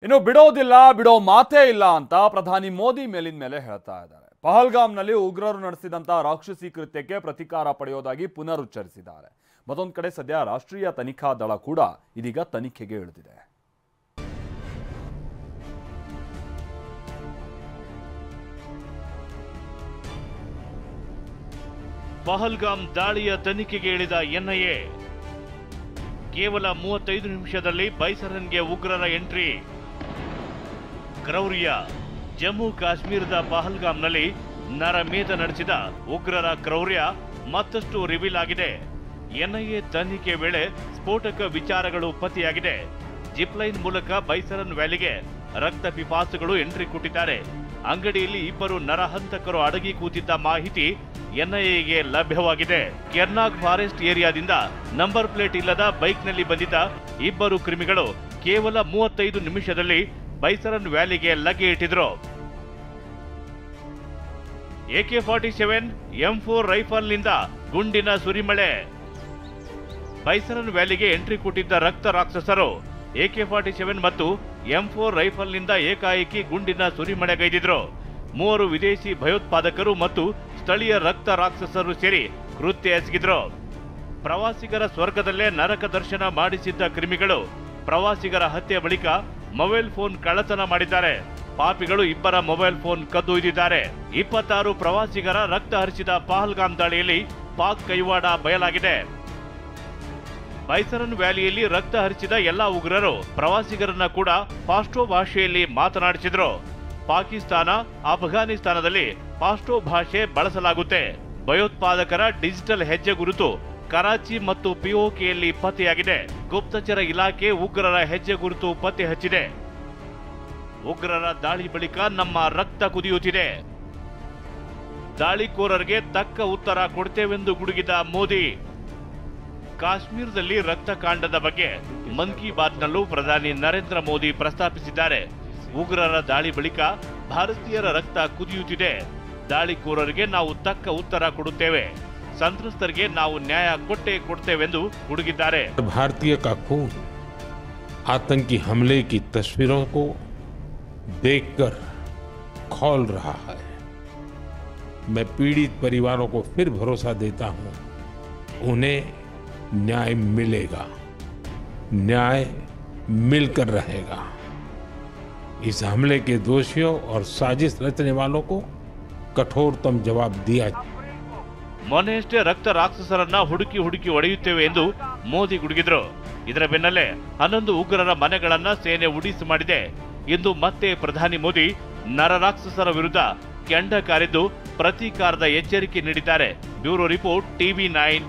ಇನ್ನು ಬಿಡೋದಿಲ್ಲ ಬಿಡೋ ಮಾತೇ ಇಲ್ಲ ಅಂತ ಪ್ರಧಾನಿ ಮೋದಿ ಮೇಲಿನ ಮೇಲೆ ಹೇಳ್ತಾ ಇದ್ದಾರೆ. ಪಹಲ್ಗಾಮ್ನಲ್ಲಿ ಉಗ್ರರು ನಡೆಸಿದಂತ ರಾಕ್ಷಸಿ ಕೃತ್ಯಕ್ಕೆ ಪ್ರತೀಕಾರ ಪಡೆಯೋದಾಗಿ ಪುನರುಚ್ಚರಿಸಿದ್ದಾರೆ. ಮತ್ತೊಂದು ಕಡೆ ಸದ್ಯ ರಾಷ್ಟ್ರೀಯ ತನಿಖಾ ದಳ ಕೂಡ ಇದೀಗ ತನಿಖೆಗೆ ಇಳಿದಿದೆ. ಪಹಲ್ಗಾಮ್ ದಾಳಿಯ ತನಿಖೆಗೆ ಇಳಿದ ಎನ್ಐಎ ಕೇವಲ 35 ನಿಮಿಷದಲ್ಲಿ ಬೈಸರನ್ಗೆ ಉಗ್ರರ ಎಂಟ್ರಿ. ಕ್ರೌರ್ಯ. ಜಮ್ಮು ಕಾಶ್ಮೀರದ ಪಹಲ್ಗಾಮ್ನಲ್ಲಿ ನರಮೇಧ ನಡೆಸಿದ ಉಗ್ರರ ಕ್ರೌರ್ಯ ಮತ್ತಷ್ಟು ರಿವೀಲ್ ಆಗಿದೆ. ಎನ್ಐಎ ತನಿಖೆ ವೇಳೆ ಸ್ಫೋಟಕ ವಿಚಾರಗಳು ಪತ್ತೆಯಾಗಿದೆ. ಜಿಪ್ಲೈನ್ ಮೂಲಕ ಬೈಸರನ್ ವ್ಯಾಲಿಗೆ ರಕ್ತ ಪಿಪಾಸುಗಳು ಎಂಟ್ರಿ ಕೊಟ್ಟಿದ್ದಾರೆ. ಅಂಗಡಿಯಲ್ಲಿ ಇಬ್ಬರು ನರಹಂತಕರು ಅಡಗಿ ಕೂತಿದ್ದ ಮಾಹಿತಿ ಎನ್ಐಎಗೆ ಲಭ್ಯವಾಗಿದೆ. ಕೆರ್ನಾಗ್ ಫಾರೆಸ್ಟ್ ಏರಿಯಾದಿಂದ ನಂಬರ್ ಪ್ಲೇಟ್ ಇಲ್ಲದ ಬೈಕ್ನಲ್ಲಿ ಬಂದಿದ್ದ ಇಬ್ಬರು ಕ್ರಿಮಿಗಳು ಕೇವಲ 35 ನಿಮಿಷದಲ್ಲಿ ಬೈಸರನ್ ವ್ಯಾಲಿಗೆ ಲಗ್ಗೆ ಇಟ್ಟಿದ್ರು. AK-47 M4 ರೈಫಲ್ನಿಂದ ಗುಂಡಿನ ಸುರಿಮಳೆ. ಬೈಸರನ್ ವ್ಯಾಲಿಗೆ ಎಂಟ್ರಿ ಕೊಟ್ಟಿದ್ದ ರಕ್ತ ರಾಕ್ಷಸರು AK-47 ಮತ್ತು M4 ರೈಫಲ್ನಿಂದ ಏಕಾಏಕಿ ಗುಂಡಿನ ಸುರಿಮಳೆಗೈದಿದ್ರು. 3 ವಿದೇಶಿ ಭಯೋತ್ಪಾದಕರು ಮತ್ತು ಸ್ಥಳೀಯ ರಕ್ತ ರಾಕ್ಷಸರು ಸೇರಿ ಕೃತ್ಯ ಎಸಗಿದ್ರು. ಪ್ರವಾಸಿಗರ ಸ್ವರ್ಗದಲ್ಲೇ ನರಕ ದರ್ಶನ ಮಾಡಿಸಿದ್ದ ಕ್ರಿಮಿಗಳು ಪ್ರವಾಸಿಗರ ಹತ್ಯೆ ಬಳಿಕ ಮೊಬೈಲ್ ಫೋನ್ ಕಳ್ಳತನ ಮಾಡಿದ್ದಾರೆ. ಪಾಪಿಗಳು ಇಬ್ಬರ ಮೊಬೈಲ್ ಫೋನ್ ಕದ್ದೊಯ್ದಿದ್ದಾರೆ. 26 ಪ್ರವಾಸಿಗರ ರಕ್ತ ಹರಿಸಿದ ಪಹಲ್ಗಾಮ್ ದಾಳಿಯಲ್ಲಿ ಪಾಕ್ ಕೈವಾಡ ಬಯಲಾಗಿದೆ. ಬೈಸರನ್ ವ್ಯಾಲಿಯಲ್ಲಿ ರಕ್ತ ಹರಿಸಿದ ಎಲ್ಲಾ ಉಗ್ರರು ಪ್ರವಾಸಿಗರನ್ನ ಕೂಡ ಪಾಶ್ಟೋ ಭಾಷೆಯಲ್ಲಿ ಮಾತನಾಡಿಸಿದ್ರು. ಪಾಕಿಸ್ತಾನ, ಅಫ್ಘಾನಿಸ್ತಾನದಲ್ಲಿ ಪಾಶ್ಟೋ ಭಾಷೆ ಬಳಸಲಾಗುತ್ತೆ. ಭಯೋತ್ಪಾದಕರ ಡಿಜಿಟಲ್ ಹೆಜ್ಜೆ ಗುರುತು ಕರಾಚಿ ಮತ್ತು ಪಿಒಕೆಯಲ್ಲಿ ಪತ್ತೆಯಾಗಿದೆ. ಗುಪ್ತಚರ ಇಲಾಖೆ ಉಗ್ರರ ಹೆಜ್ಜೆ ಗುರುತು ಪತ್ತೆ ಹಚ್ಚಿದೆ. ಉಗ್ರರ ದಾಳಿ ಬಳಿಕ ನಮ್ಮ ರಕ್ತ ಕುದಿಯುತ್ತಿದೆ. ದಾಳಿಕೋರರಿಗೆ ತಕ್ಕ ಉತ್ತರ ಕೊಡ್ತೇವೆಂದು ಗುಡುಗಿದ ಮೋದಿ. ಕಾಶ್ಮೀರದಲ್ಲಿ ರಕ್ತಕಾಂಡದ ಬಗ್ಗೆ ಮನ್ ಕಿ ಬಾತ್ನಲ್ಲೂ ಪ್ರಧಾನಿ ನರೇಂದ್ರ ಮೋದಿ ಪ್ರಸ್ತಾಪಿಸಿದ್ದಾರೆ. ಉಗ್ರರ ದಾಳಿ ಬಳಿಕ ಭಾರತೀಯರ ರಕ್ತ ಕುದಿಯುತ್ತಿದೆ. ದಾಳಿಕೋರರಿಗೆ ನಾವು ತಕ್ಕ ಉತ್ತರ ಕೊಡುತ್ತೇವೆ, ಸಂತ್ರಸ್ತರಿಗೆ ನಾವು ನ್ಯಾಯ ಕೊಡ್ತೇವೆಂದು ಗುಡುಗಿದ್ದಾರೆ. भारतीय का खून आतंकी हमले की तस्वीरों को देखकर खौल रहा है. मैं पीड़ित परिवारों को फिर भरोसा देता हूं, उन्हें न्याय मिलेगा, न्याय मिलकर रहेगा. इस हमले के दोषियों और साजिश रचने वालों को कठोरतम जवाब दिया. ಮೊನ್ನೆಯಷ್ಟೇ ರಕ್ತ ರಾಕ್ಷಸರನ್ನ ಹುಡುಕಿ ಹೊಡೆಯುತ್ತೇವೆ ಎಂದು ಮೋದಿ ಗುಡುಗಿದ್ರು. ಇದರ ಬೆನ್ನಲ್ಲೇ 11 ಉಗ್ರರ ಮನೆಗಳನ್ನ ಸೇನೆ ಉಡೀಸು ಮಾಡಿದೆ. ಇಂದು ಮತ್ತೆ ಪ್ರಧಾನಿ ಮೋದಿ ನರರಾಕ್ಷಸರ ವಿರುದ್ಧ ಕೆಂಡ ಕಾರಿದ್ದು ಪ್ರತೀಕಾರದ ಎಚ್ಚರಿಕೆ ನೀಡಿದ್ದಾರೆ. Bureau report, TV9.